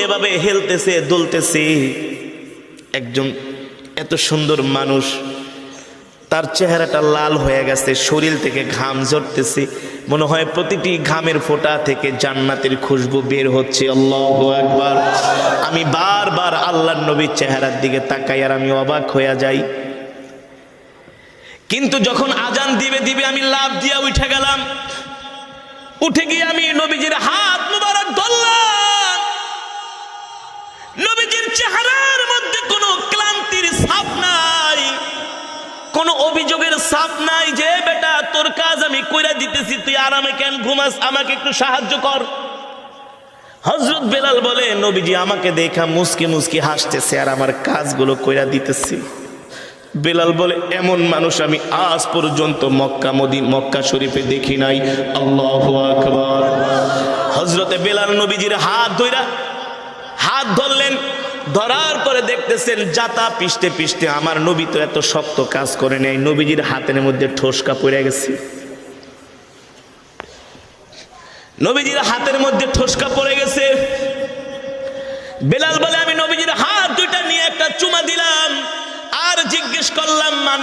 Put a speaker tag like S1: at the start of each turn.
S1: এভাবে হেলতেছে দুলতেছে। একজন এত সুন্দর মানুষ, তার চেহারাটা লাল হয়ে গেছে, শরীর থেকে ঘাম ঝরতেছে, মনে হয় প্রতিটি ঘামের ফোঁটা থেকে জান্নাতের খুশবু বের হচ্ছে। আল্লাহু আকবার। আমি বারবার আল্লাহর নবীর চেহারার দিকে তাকাই আর আমি অবাক হয়ে যাই। কিন্তু যখন আজান দিবে দিবে আমি লাফ দিয়া উঠে গেলাম। উঠে গিয়ে আমি নবীজির হাত মুবারক ধরলাম। নবীজির চেহারার মধ্যে কোনো ক্লান্তির ছাপ নাই, কোনো অভিযোগের ছাপ নাই যে বেটা তোর কাজ আমি কইরা দিতেছি, তুই আরামে কেন ঘুমাস, আমাকে একটু সাহায্য কর। হযরত বেলাল বলে নবীজি আমাকে দেখা মুস্কি মুস্কি হাসতেছে আর আমার কাজগুলো কইরা দিতেছি। বেলাল বলে এমন মানুষ আমি আজ পর্যন্ত মক্কা শরীফে দেখি নাই। আল্লাহু আকবার। হযরতে বেলাল নবীজির হাত ধরলেন। ধরার পরে দেখতেছেন জাতা পিষ্টে পিষ্টে। আমার নবী তো এত শক্ত কাজ করে নাই, নবীজির হাতের মধ্যে ঠোসকা পড়ে গেছে। নবীজির হাতের মধ্যে ঠোসকা পড়ে গেছে। বেলাল বলে আমি নবীজির হাত দুইটা নিয়ে একটা চুমা দিলাম আর জিজ্ঞেস করলাম মান